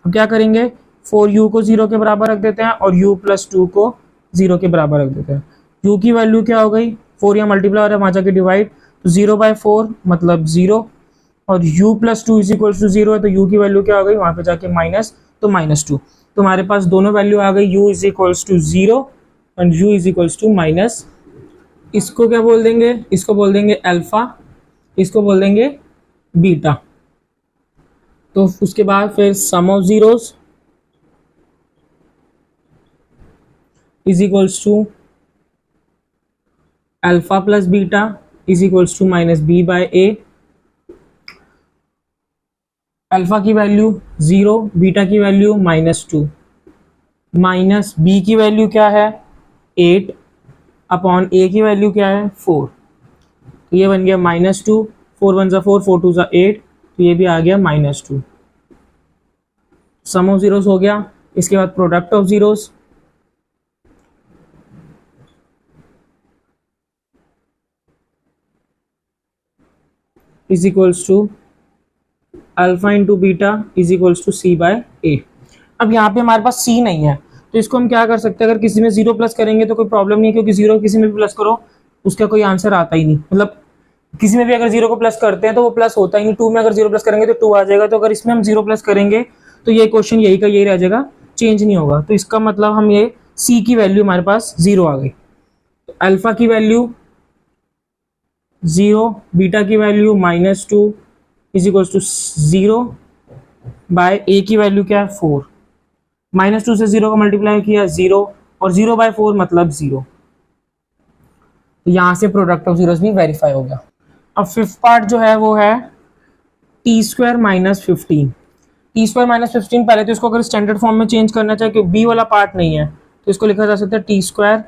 अब क्या करेंगे, 4u को 0 के बराबर रख देते हैं और u प्लस 2 को 0 के बराबर रख देते हैं। u की वैल्यू क्या हो गई, 4 यहाँ मल्टीप्लाई हो रहा है, वहाँ जाके डिवाइड, तो 0/4 मतलब 0 और u plus 2 is equals to 0 है, तो u की वैल्यू क्या हो गई, वहाँ पे जाके माइनस, तो -2। तो हमारे पास दोनों वैल्यू आ गई, u इज इक्वल्स टू 0 और u is equals to minus. इसको क्या बोल देंगे, इसको बोल देंगे अल्फा, इसको बोल देंगे बीटा। तो उसके बाद फिर sum of zeros is equals to alpha plus beta is equals to -b/a। Alpha की वैल्यू 0, बीटा की वैल्यू -2, माइनस b की वैल्यू क्या है 8 अपॉन a की वैल्यू क्या है 4, तो ये बन गया -2, 4 1 ज़ा 4 4 2 ज़ा 8, तो ये भी आ गया -2। सम ऑफ जीरोस हो गया। इसके बाद product of zeros is equals to alpha into beta is equals to c/a। अब यहाँ पे हमारे पास c नहीं है, तो इसको हम क्या कर सकते हैं, अगर किसी में 0 प्लस करेंगे तो कोई प्रॉब्लम नहीं है, क्योंकि 0 किसी में भी प्लस करो उसका कोई आंसर आता ही नहीं, मतलब किसी में भी अगर 0 को प्लस करते हैं तो वो प्लस होता ही नहीं। 2 में अगर 0 प्लस करेंगे तो 2 आ जाएगा, तो अगर इसमें हम 0 प्लस करेंगे तो ये क्वेश्चन यही का यही रह जाएगा, चेंज नहीं होगा। तो इसका मतलब हम ये c की वैल्यू हमारे पास 0 आ गई, तो अल्फा की वैल्यू 0, बीटा की value -2 is equals to 0 by a की वैल्यू क्या है 4, -2 से 0 का मल्टीप्लाई किया 0 और 0/4 मतलब 0। यहाँ से प्रोडक्ट ऑफ जीरोस भी वेरीफाई हो गया। अब फिफ्थ पार्ट जो है वो है t² - 15। t² - 15 पहले तो इसको अगर स्टैंडर्ड फॉर्म में चेंज करना चाहे, क्योंकि b वाला पार्ट नहीं है, तो इसको लिखा जा सकता है t²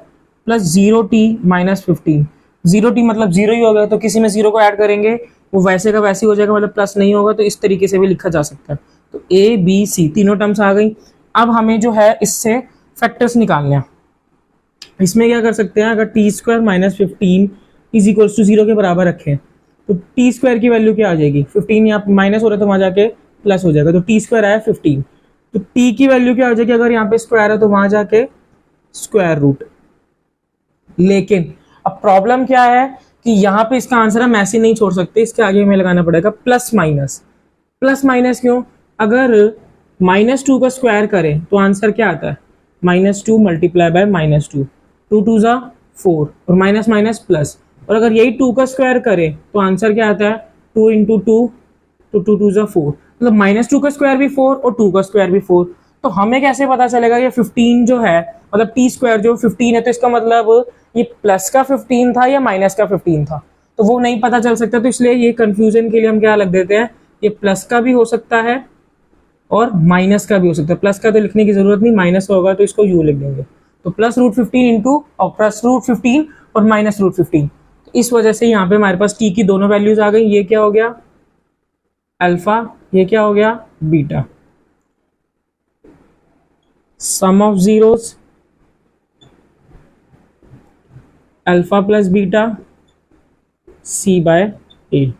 प्लस 0t - 15। 0t मतलब 0 ही हो गया, तो किसी में 0 को ऐड करेंगे वो वैसे का वैसे ही हो जाएगा, मतलब प्लस नहीं होगा, तो इस तरीके से भी लिखा जा सकता है। तो a b c तीनों टर्म्स आ गई। अब हमें जो है इससे फैक्टर्स निकालने हैं। इसमें क्या कर सकते हैं, अगर t² - 15 इज इक्वल्स टू 0 के बराबर रखें तो t² की वैल्यू क्या आ जाएगी, 15 यहाँ माइनस हो रहा है तो वहाँ जाके प्लस हो जाएगा, तो t² आया 15। तो टी की वैल्यू क्या हो जाएगी, अगर यहाँ पे स्क्वायर है तो वहां जाके स्क्वायर रूट। लेकिन अब प्रॉब्लम क्या है कि यहाँ पे इसका आंसर हम ऐसे नहीं छोड़ सकते, इसके आगे हमें लगाना पड़ेगा प्लस माइनस। प्लस माइनस क्यों, अगर -2 का स्क्वायर करें तो आंसर क्या आता है, -2 मल्टीप्लाई बाय -2, 2 2 जा 4 और माइनस माइनस प्लस। और अगर यही 2 का स्क्वायर करें तो आंसर क्या आता है, 2 इंटू 2, तो 2 2 जा 4, मतलब -2 का स्क्वायर भी 4 और 2 का स्क्वायर भी 4। तो हमें कैसे पता चलेगा ये 15 जो है, मतलब टी स्क्वायर जो 15 है, तो इसका मतलब ये प्लस का 15 था या माइनस का 15 था, तो वो नहीं पता चल सकता। तो इसलिए ये कंफ्यूजन के लिए हम क्या लग देते हैं, ये प्लस का भी हो सकता है और माइनस का भी हो सकता है। प्लस का तो लिखने की जरूरत नहीं, माइनस का होगा तो इसको यू लिख देंगे। तो +√15 इंटू और +√15 और -√15, इस वजह से यहाँ पे हमारे पास टी की दोनों वैल्यूज आ गई। ये क्या हो गया अल्फा, ये क्या हो गया beta. Sum of zeros alpha plus beta C by A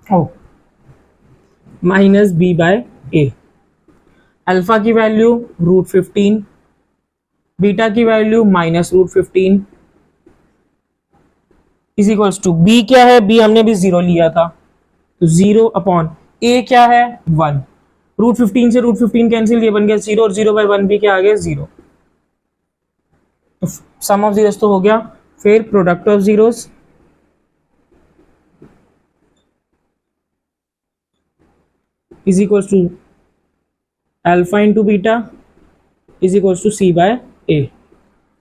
oh minus B by A. Alpha की वैल्यू √15, बीटा की value -√15 is equals to B क्या है, बी हमने भी 0 लिया था, तो 0 अपॉन ए क्या है 1, √15 से √15 कैंसिल, ये बन गया 0 और 0 बाय 1 भी क्या आ गया 0। तो सम ऑफ जीरोस तो हो गया, फिर product of zeros is equals to alpha into beta is equals to C by A.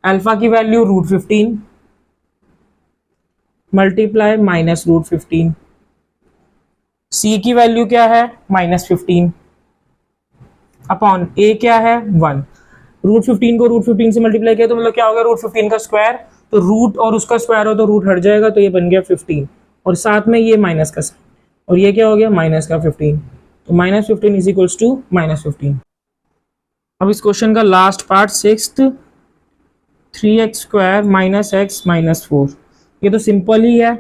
Alpha की वैल्यू √15 मल्टीप्लाई -√15, सी की वैल्यू क्या है -15 अपॉन ए क्या है 1। √15 को √15 से मल्टीप्लाई किया तो मतलब क्या होगा, √15 का स्क्वायर, तो रूट और उसका स्क्वायर हो तो रूट हट जाएगा, तो ये बन गया 15 और साथ में ये माइनस का साइन, और ये क्या हो गया माइनस का 15, तो -15 इज इक्वल्स टू -15। अब इस क्वेश्चन का last part 6th, 3x² - x - 4, ये तो सिंपल ही है।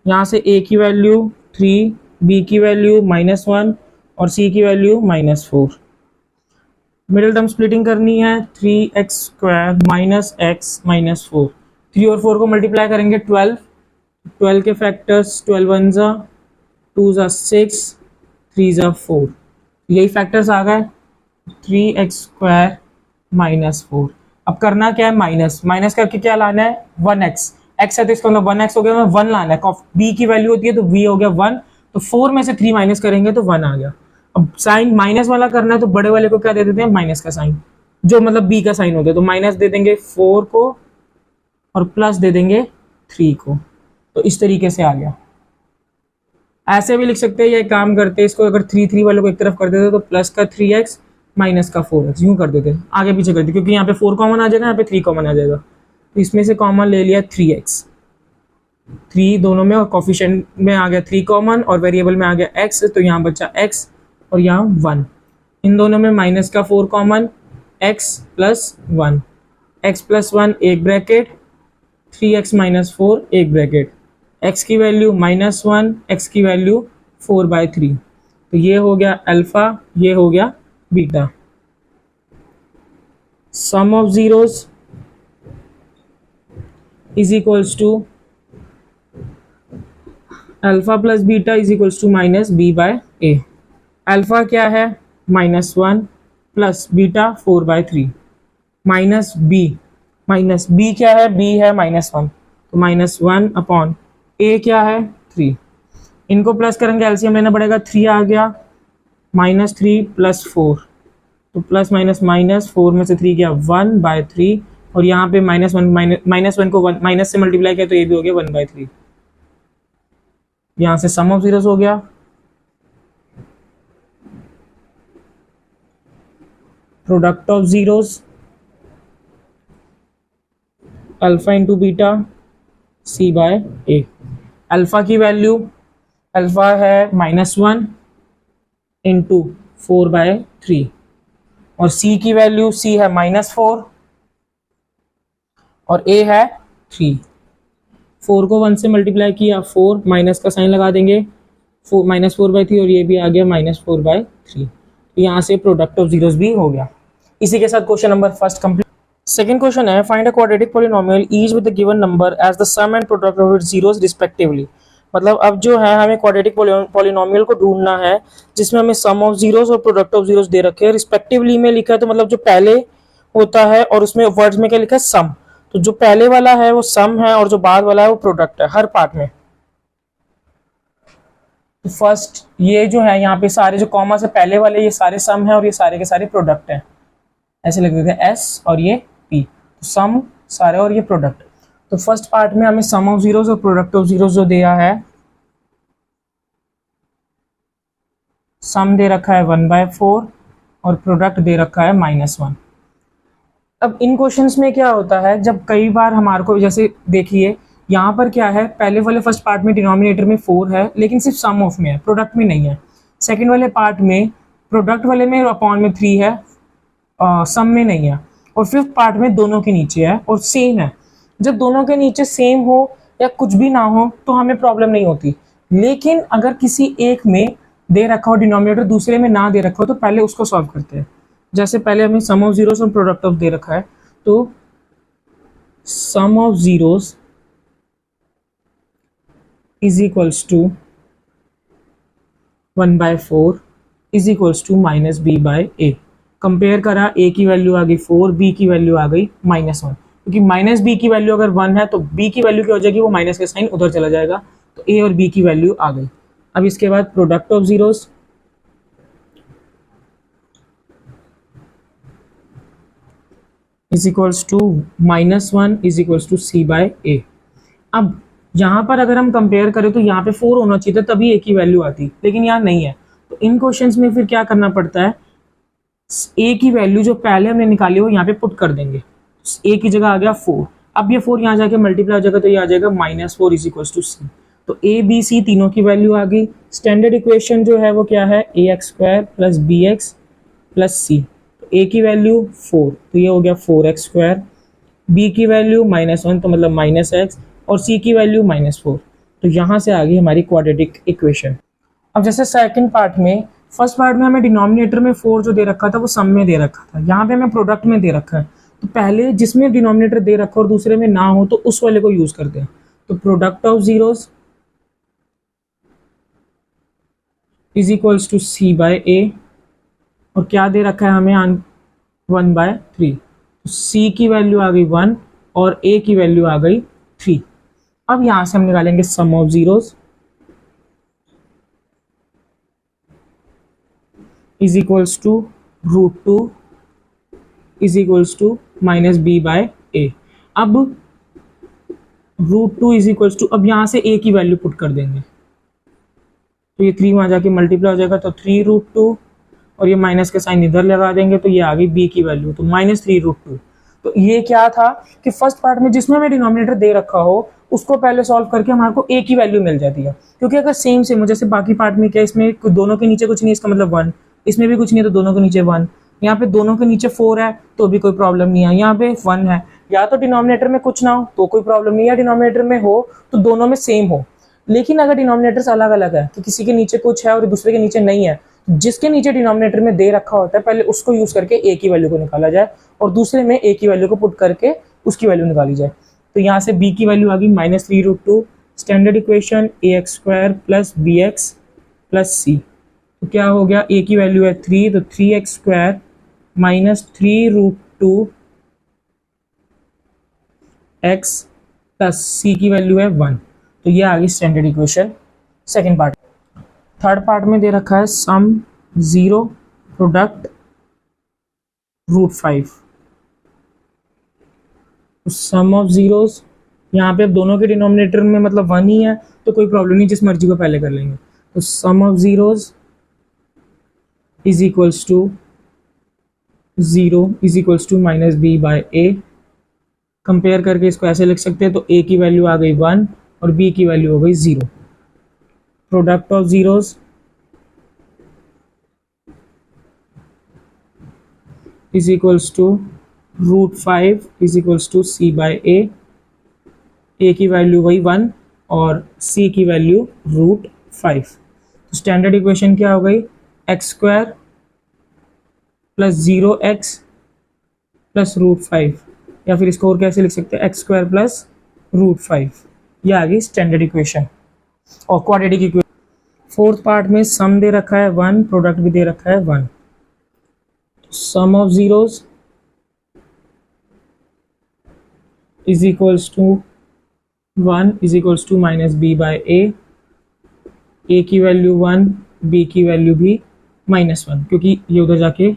यहाँ से a की वैल्यू 3, b की वैल्यू -1 और c की वैल्यू -4। मिडिल टर्म स्प्लिटिंग करनी है, 3x² - x - 4, 3 और 4 को मल्टीप्लाई करेंगे 12 के फैक्टर्स 12 1 जा 2 जा 6 3 जा 4, यही फैक्टर्स आ गए 3x² - 4। अब करना क्या है, माइनस करके क्या लाना है 1x, x है तो इसका मतलब 1x हो गया, 1 लाना है, b की वैल्यू होती है तो v हो गया 1, तो 4 में से 3 माइनस करेंगे तो 1 आ गया। अब साइन माइनस वाला करना है तो बड़े वाले को क्या दे देते हैं माइनस का साइन, जो मतलब b का साइन होता है, तो माइनस दे देंगे 4 को और प्लस दे देंगे 3 को, तो इस तरीके से आ गया। ऐसे भी लिख सकते हैं, ये काम करते हैं इसको, अगर 3 वालों को एक तरफ कर देते तो प्लस का 3x माइनस का 4x यूं कर देते, आगे पीछे कर देते, क्योंकि यहाँ पे 4 कॉमन आ जाएगा, यहाँ पे 3 कॉमन आ जाएगा, तो इसमें से कॉमन ले लिया 3x, 3 दोनों में और कोफिशिएंट में आ गया 3 कॉमन और वेरिएबल में आ गया x, तो यहाँ बचा x और यहाँ 1, इन दोनों में माइनस का 4 common, x plus 1, x plus 1 एक ब्रैकेट, 3x - 4 एक ब्रैकेट, x की वैल्यू -1, x की वैल्यू 4/3, तो ये हो गया अल्फा, ये हो गया beta. Sum of zeros is equals to alpha plus beta is equals to -b/a। Alpha क्या है -1 प्लस बीटा 4/3 माइनस बी क्या है, b है -1, तो -1 अपॉन a क्या है 3, इनको प्लस करेंगे एलसीएम लेना पड़ेगा, 3 आ गया -3 प्लस 4, तो प्लस माइनस माइनस 4 में से 3 गया 1/3, और यहाँ पे -1 को माइनस से मल्टीप्लाई किया तो ये भी हो गया 1/3। यहाँ से सम ऑफ जीरोस हो गया, product of zeros alpha into beta c/a। Alpha की वैल्यू, अल्फा है -1 इंटू 4/3 और c की वैल्यू, c है -4 और a है 3, 4 को 1 से मल्टीप्लाई किया 4, माइनस का साइन लगा देंगे, -4/3 और ये भी आ गया -4/3, यहाँ से प्रोडक्ट ऑफ जीरोस भी हो गया। इसी के साथ question number first complete. Second question है, find a quadratic polynomial each with the given number as the sum and product of its zeros respectively. मतलब अब जो है हमें क्वाड्रेटिक पॉलिनोमियल को ढूंढना है जिसमें हमें सम ऑफ जीरोस और प्रोडक्ट ऑफ जीरोस दे रखे हैं। रिस्पेक्टिवली में लिखा है तो मतलब जो पहले होता है और उसमें वर्ड्स में क्या लिखा है, सम। तो जो पहले वाला है वो सम है और जो बाद वाला है वो प्रोडक्ट है हर पार्ट में। तो फर्स्ट ये जो है यहाँ पे सारे जो कॉमा से पहले वाले ये सारे सम है और ये सारे के सारे प्रोडक्ट हैं, ऐसे लिख देते हैं एस और ये पी। तो सम सारे और ये प्रोडक्ट। तो फर्स्ट पार्ट में हमें सम ऑफ जीरोस और प्रोडक्ट ऑफ जीरोस जो दिया है, सम दे रखा है 1/4 और प्रोडक्ट दे रखा है -1। अब इन क्वेश्चंस में क्या होता है, जब कई बार हमारे को जैसे देखिए यहाँ पर क्या है, पहले वाले फर्स्ट पार्ट में डिनोमिनेटर में 4 है लेकिन सिर्फ सम ऑफ में है, प्रोडक्ट में नहीं है। सेकंड वाले पार्ट में प्रोडक्ट वाले में अपॉन में 3 है, सम में नहीं है। और फिफ्थ पार्ट में दोनों के नीचे है और सेम है। जब दोनों के नीचे सेम हो या कुछ भी ना हो तो हमें प्रॉब्लम नहीं होती, लेकिन अगर किसी एक में दे रखा हो डिनोमिनेटर दूसरे में ना दे रखा हो तो पहले उसको सॉल्व करते हैं। जैसे पहले हमें सम ऑफ जीरोस और प्रोडक्ट ऑफ दे रखा है, तो sum of zeros is equals to 1/4 is equals to -b/a। Compare करा, a की वैल्यू आ गई 4, b की वैल्यू आ गई -1, क्योंकि -b की वैल्यू अगर 1 है तो b की वैल्यू क्या हो जाएगी, वो माइनस का साइन उधर चला जाएगा। तो a और b की वैल्यू आ गई। अब इसके बाद product of zeros is equals to -1 is equals to c/a। अब यहाँ पर अगर हम कंपेयर करें तो यहाँ पे 4 होना चाहिए था तभी a की वैल्यू आती, लेकिन यहाँ नहीं है। तो इन क्वेश्चंस में फिर क्या करना पड़ता है, a की वैल्यू जो पहले हमने निकाली वो यहाँ पे पुट कर देंगे। a की जगह आ गया 4, अब ये 4 यहाँ जाके मल्टीप्लाई हो जाएगा तो ये आ जाएगा -4 इज इक्वल्स टू c। तो a b c तीनों की वैल्यू आ गई। स्टैंडर्ड इक्वेशन जो है वो क्या है, ax² + bx + c। तो a की वैल्यू 4 तो ये हो गया 4x², b की वैल्यू -1 तो मतलब -x और c की वैल्यू -4। तो यहाँ से आ गई हमारी क्वाड्रेटिक इक्वेशन। अब जैसे सेकंड पार्ट में, फर्स्ट पार्ट में हमें डिनोमिनेटर में 4 जो दे रखा था वो सम में दे रखा था, यहाँ पे हमें प्रोडक्ट में दे रखा है। तो पहले जिसमें डिनोमिनेटर दे रखा और दूसरे में ना हो तो उस वाले को यूज करते हैं। तो product of zeros is equals to c/a और क्या दे रखा है हमें 1/3। तो c की वैल्यू आ गई 1 और a की वैल्यू आ गई 3। अब यहां से हम निकालेंगे sum of zeros is equals to √2 is equals to -b/a। अब √2 इज इक्वल्स टू, अब यहां से a की वैल्यू पुट कर देंगे तो ये 3 वहां जाके मल्टीप्लाई हो जाएगा, तो 3√2 और ये माइनस का साइन इधर लगा देंगे तो ये आ गई b की वैल्यू, तो -3√2। तो ये क्या था कि फर्स्ट पार्ट में जिसमें हमें डिनोमिनेटर दे रखा हो उसको पहले सॉल्व करके हमारे को a की वैल्यू मिल जाती है, क्योंकि अगर सेम सेम हो जैसे बाकी पार्ट में क्या, इसमें दोनों के नीचे कुछ नहीं, इसका मतलब 1, इसमें भी कुछ नहीं है तो दोनों के नीचे 1, यहाँ पे दोनों के नीचे 4 है तो भी कोई प्रॉब्लम नहीं है, यहाँ पे 1 है, या तो डिनोमिनेटर में कुछ ना हो तो कोई प्रॉब्लम नहीं है, डिनोमिनेटर में हो तो दोनों में सेम हो। लेकिन अगर डिनोमिनेटर्स अलग अलग है कि किसी के नीचे कुछ है और दूसरे के नीचे नहीं है, जिसके नीचे डिनोमिनेटर में दे रखा होता है पहले उसको यूज करके a की वैल्यू को निकाला जाए और दूसरे में a की वैल्यू को पुट करके उसकी वैल्यू निकाली जाए। तो यहाँ से b की वैल्यू आ गई -3√2। Standard equation ax² + bx + c। तो क्या हो गया, a की वैल्यू है 3 तो 3x² -3√2 x + c की वैल्यू है 1। तो ये आ गई standard equation second part. Third part में दे रखा है सम 0 प्रोडक्ट √5। सम ऑफ जीरोस, यहाँ पे अब दोनों के डिनोमिनेटर में मतलब 1 ही है तो कोई प्रॉब्लम नहीं, जिस मर्जी को पहले कर लेंगे। तो sum of zeros is equals to 0 is equals to -b/a। Compare करके इसको ऐसे लिख सकते हैं, तो a की वैल्यू आ गई 1 और b की वैल्यू हो गई 0। Product of zeros is equals to √5 is equals to c/a। a की वैल्यू वही 1 और c की वैल्यू √5। तो स्टैंडर्ड इक्वेशन क्या हो गई, x² प्लस 0x प्लस √5, या फिर इसको और कैसे लिख सकते हैं x² प्लस √5। ये आ गई स्टैंडर्ड इक्वेशन और क्वाड्रेटिक इक्वेशन। फोर्थ पार्ट में सम दे रखा है 1, प्रोडक्ट भी दे रखा है 1। Sum of zeros is equals to 1 is equals to minus B by a की वैल्यू 1, बी की वैल्यू भी -1, क्योंकि ये उधर जाके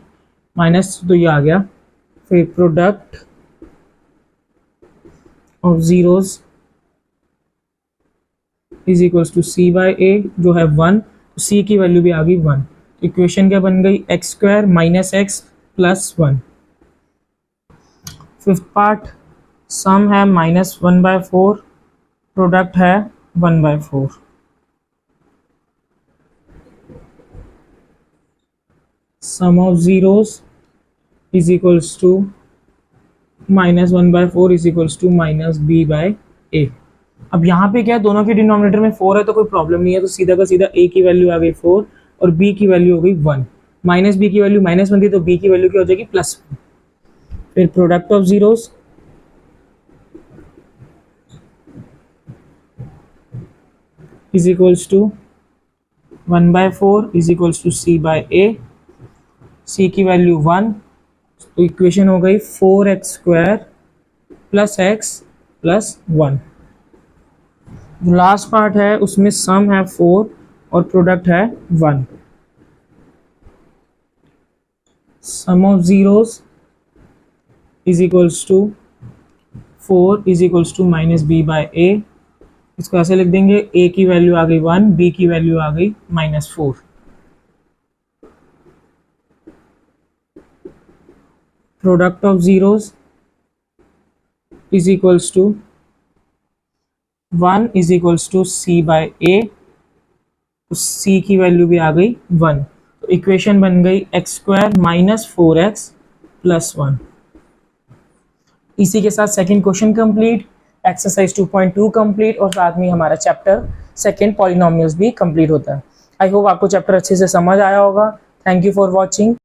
माइनस तो ये आ गया। फिर product of zeros is equals to C by a, जो है 1, तो सी की वैल्यू भी आ गई 1। इक्वेशन क्या बन गई x² minus x plus 1। Fifth part sum है -1/4, प्रोडक्ट है 1/4। Sum of zeros is equals to -1/4 is equals to minus B by a. अब यहाँ पे क्या है, दोनों के डिनोमिनेटर में 4 है तो कोई प्रॉब्लम नहीं है, तो सीधा का सीधा a की वैल्यू आ गई 4 और b की वैल्यू हो गई 1। माइनस b की वैल्यू -1 थी तो b की वैल्यू क्या हो जाएगी +1। फिर product of zeros is equals to 1/4 is equals to c by a, c की वैल्यू 1, तो इक्वेशन हो गई 4x² प्लस x प्लस 1। जो लास्ट पार्ट है उसमें सम है 4 और प्रोडक्ट है 1। Sum of zeros is equals to 4 is equals to minus B by a. इसको ऐसे लिख देंगे, a की वैल्यू आ गई 1, b की वैल्यू आ गई -4। Product of zeros is equals to 1 is equals to c by a, तो c की वैल्यू भी आ गई 1, तो इक्वेशन बन गई x² माइनस 4x प्लस 1। इसी के साथ second question complete, exercise 2.2 complete और साथ में हमारा चैप्टर सेकंड पॉलिनोमियल्स भी कंप्लीट होता है। आई होप आपको चैप्टर अच्छे से समझ आया होगा। Thank you for watching.